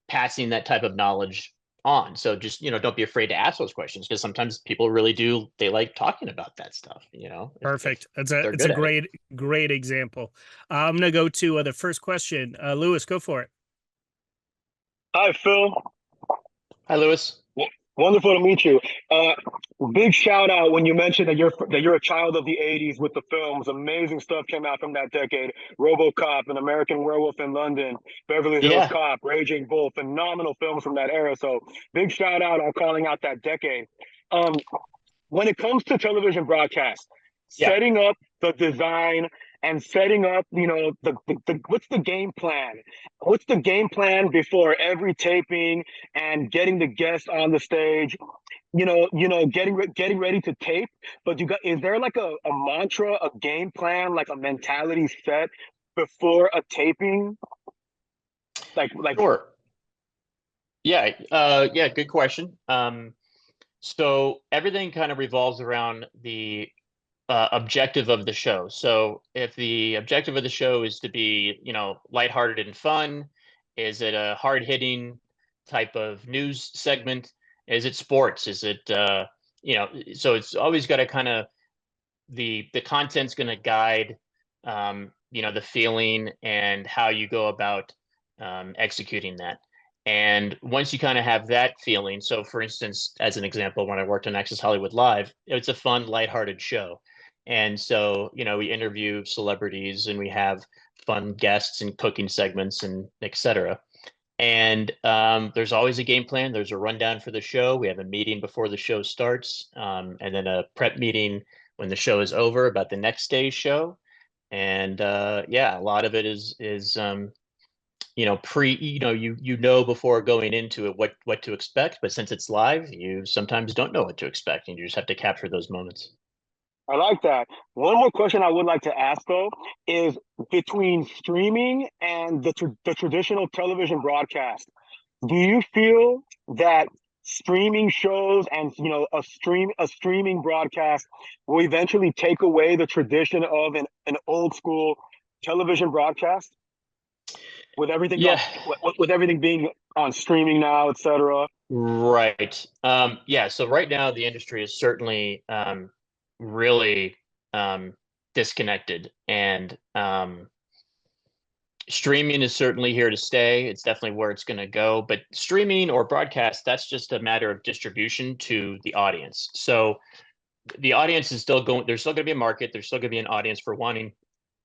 passing that type of knowledge on. So just don't be afraid to ask those questions because sometimes people really do. They like talking about that stuff. If Perfect. It's they're it's a good at it. great example. I'm gonna go to the first question. Lewis, go for it. Hi, Phil. Hi, Lewis. Wonderful to meet you. Uh, Big shout out when you mentioned that you're a child of the '80s with the films. Amazing stuff came out from that decade. RoboCop, An American Werewolf in London, Beverly Hills Yeah, Cop, Raging Bull, phenomenal films from that era. So big shout out on calling out that decade. Um, when it comes to television broadcast, yeah. setting up the design and setting up, what's the game plan? What's the game plan before every taping and getting the guests on the stage? Getting ready to tape. But is there like a mantra, a game plan, like a mentality set before a taping? Like Sure. Yeah, yeah, good question. So everything kind of revolves around the objective of the show. So if the objective of the show is to be, lighthearted and fun, is it a hard-hitting type of news segment? Is it sports? Is it so it's always got to kind of the content's going to guide the feeling and how you go about executing that. And once you kind of have that feeling, so for instance, as an example, when I worked on Access Hollywood Live, it's a fun, lighthearted show. And so, we interview celebrities and we have fun guests and cooking segments and etc. And there's always a game plan. There's a rundown for the show. We have a meeting before the show starts, and then a prep meeting when the show is over about the next day's show. And yeah, a lot of it is you know before going into it what to expect. But since it's live, you sometimes don't know what to expect, and you just have to capture those moments. I like that. One more question I would like to ask though is between streaming and the traditional television broadcast. Do you feel that streaming shows and a streaming broadcast will eventually take away the tradition of an old school television broadcast with everything on Yeah, with everything being on streaming now, etc.? right. Yeah, so right now the industry is certainly really disconnected, and streaming is certainly here to stay. It's definitely where it's going to go. But streaming or broadcast, that's just a matter of distribution to the audience. So the audience is still going, there's still going to be a market, there's still going to be an audience for wanting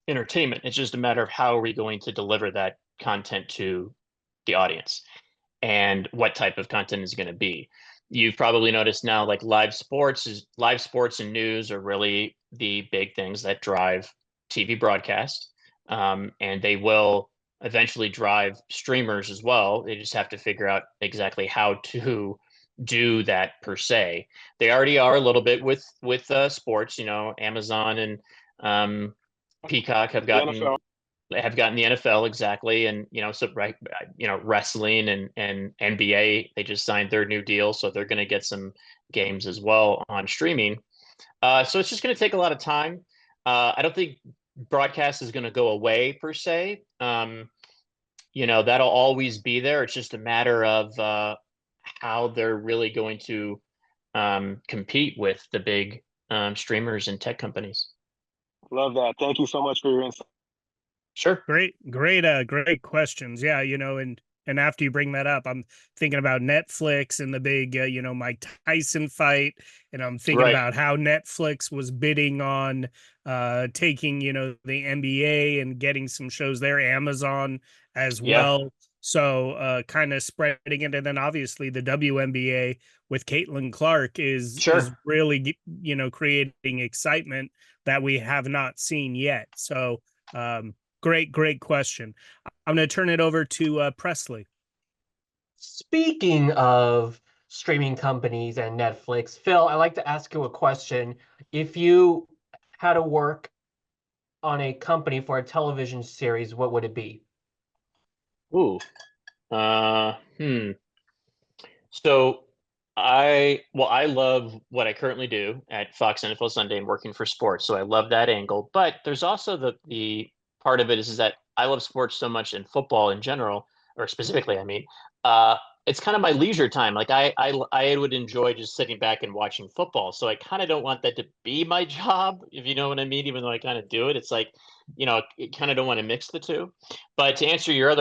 entertainment. It's just a matter of how are we going to deliver that content to the audience and what type of content is going to be. You've probably noticed now, like live sports and news are really the big things that drive TV broadcast, and they will eventually drive streamers as well. They just have to figure out exactly how to do that per se. They already are a little bit with sports. Amazon and Peacock have The gotten NFL. the NFL exactly, and so right, wrestling and NBA, they just signed their new deal, so they're going to get some games as well on streaming. So it's just going to take a lot of time. I don't think broadcast is going to go away per se. That'll always be there. It's just a matter of how they're really going to compete with the big streamers and tech companies. Love that. Thank you so much for your insight. Sure. Great questions. Yeah, and after you bring that up, I'm thinking about Netflix and the big, Mike Tyson fight, and I'm thinking Right. about how Netflix was bidding on taking, the NBA and getting some shows there, Amazon as Yeah. well. So kind of spreading it, and then obviously the WNBA with Caitlin Clark is Sure. really, creating excitement that we have not seen yet. So great question. I'm going to turn it over to Presley. Speaking of streaming companies and Netflix, Phil, I'd like to ask you a question. If you had to work on a company for a television series, what would it be? Ooh. Uh, hmm. So I love what I currently do at Fox NFL Sunday and working for sports. So I love that angle. But there's also the part of it is that I love sports so much and football in general, or specifically, I mean, uh, it's kind of my leisure time. Like I would enjoy just sitting back and watching football. So I kind of don't want that to be my job, if you know what I mean. Even though I kind of do it, it's like, kind of don't want to mix the two. But to answer your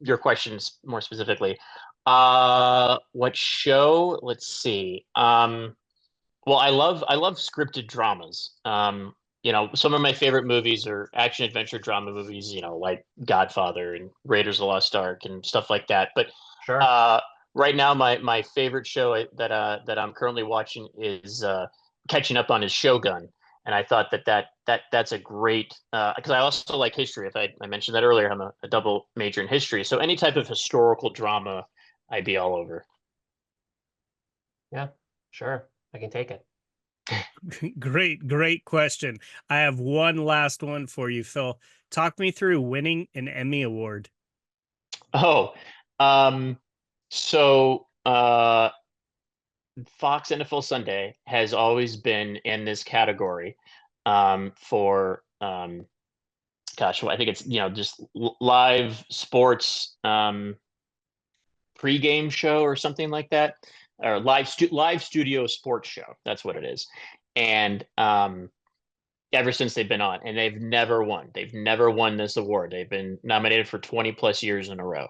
your questions more specifically, what show? Let's see. Well, I love scripted dramas. Some of my favorite movies are action adventure drama movies, like Godfather and Raiders of the Lost Ark and stuff like that. But Sure. uh, right now, my favorite show that I'm currently watching is catching up on is Shogun, and I thought that's a great because I also like history. If I mentioned that earlier, I'm a double major in history, so any type of historical drama, I'd be all over. Yeah, sure. I can take it. Great question. I have one last one for you, Phil. Talk me through winning an Emmy Award. Oh, um, so Fox NFL Sunday has always been in this category for gosh, well, I think it's just live sports pregame show or something like that, or live studio sports show. That's what it is, and ever since they've been on, and they've never won. They've never won this award. They've been nominated for 20 plus years in a row,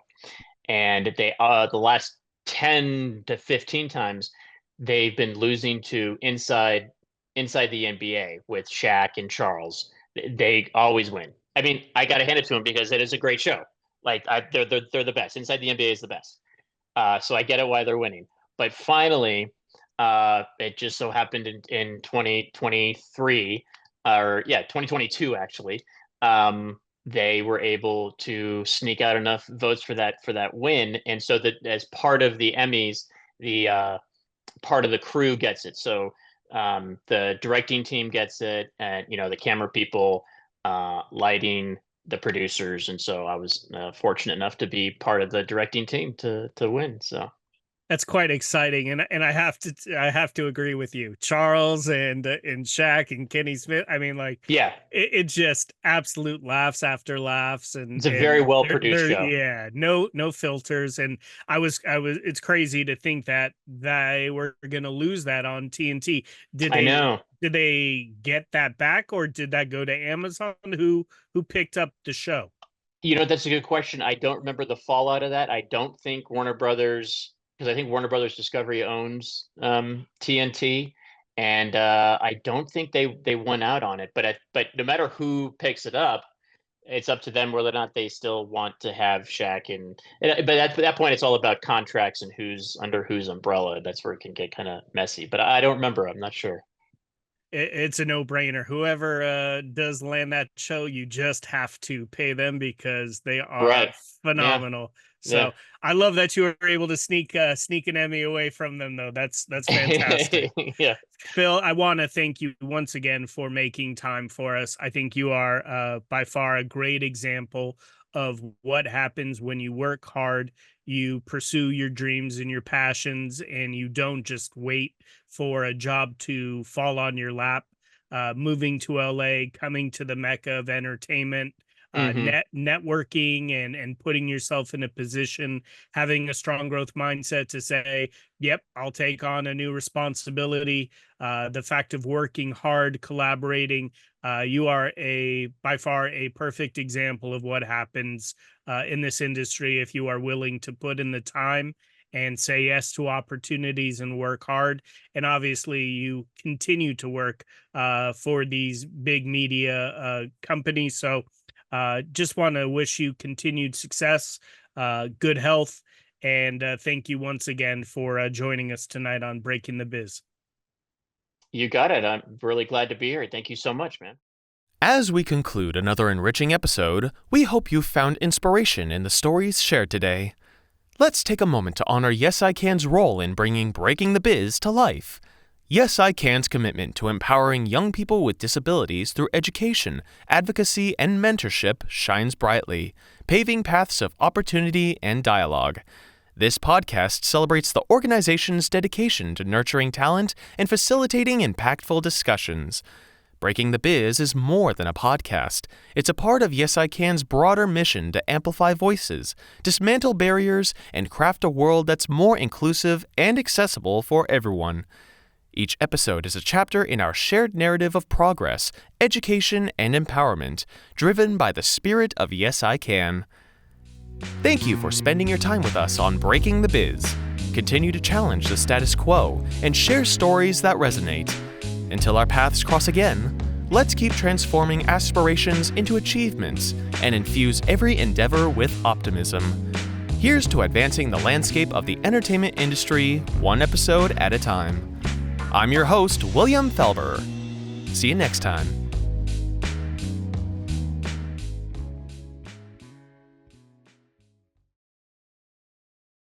and they the last 10 to 15 times they've been losing to inside the NBA with Shaq and Charles. They always win. I mean, I got to hand it to them because it is a great show. Like they're the best. Inside the NBA is the best. So I get it why they're winning. But finally, it just so happened in 2023, or 2022 actually, they were able to sneak out enough votes for that win, and so that as part of the Emmys, the part of the crew gets it. So the directing team gets it, and the camera people, lighting, the producers, and so I was fortunate enough to be part of the directing team to win. So That's quite exciting, and I have to agree with you, Charles and Shaq and Kenny Smith. I mean, like, yeah, it's just absolute laughs after laughs, and it's a very well produced they're show. yeah, no filters. And I was it's crazy to think that they were gonna lose that on TNT. I know. Did they get that back, or did that go to Amazon? Who picked up the show? That's a good question. I don't remember the fallout of that. I don't think Warner Brothers, because I think Warner Brothers Discovery owns TNT, and I don't think they won out on it. But no matter who picks it up, it's up to them whether or not they still want to have Shaq. But at that point, it's all about contracts and who's under whose umbrella. That's where it can get kind of messy. But I don't remember. I'm not sure. It's a no-brainer. Whoever does land that show, you just have to pay them because they are Right. Yeah. phenomenal. So Yeah. I love that you were able to sneak an Emmy away from them, though. That's fantastic. Yeah. Phil, I want to thank you once again for making time for us. I think you are by far a great example of what happens when you work hard, you pursue your dreams and your passions, and you don't just wait for a job to fall on your lap. Moving to LA, coming to the mecca of entertainment, Hmm. networking and putting yourself in a position, having a strong growth mindset to say, yep, I'll take on a new responsibility. The fact of working hard, collaborating, you are by far a perfect example of what happens in this industry if you are willing to put in the time and say yes to opportunities and work hard. And obviously, you continue to work for these big media companies. So just want to wish you continued success, good health, and thank you once again for joining us tonight on Breaking the Biz. You got it. I'm really glad to be here. Thank you so much, man. As we conclude another enriching episode, we hope you found inspiration in the stories shared today. Let's take a moment to honor Yes I Can's role in bringing Breaking the Biz to life. Yes I Can's commitment to empowering young people with disabilities through education, advocacy, and mentorship shines brightly, paving paths of opportunity and dialogue. This podcast celebrates the organization's dedication to nurturing talent and facilitating impactful discussions. Breaking the Biz is more than a podcast. It's a part of Yes I Can's broader mission to amplify voices, dismantle barriers, and craft a world that's more inclusive and accessible for everyone. Each episode is a chapter in our shared narrative of progress, education, and empowerment, driven by the spirit of Yes I Can. Thank you for spending your time with us on Breaking the Biz. Continue to challenge the status quo and share stories that resonate. Until our paths cross again, let's keep transforming aspirations into achievements and infuse every endeavor with optimism. Here's to advancing the landscape of the entertainment industry, one episode at a time. I'm your host, William Felber. See you next time.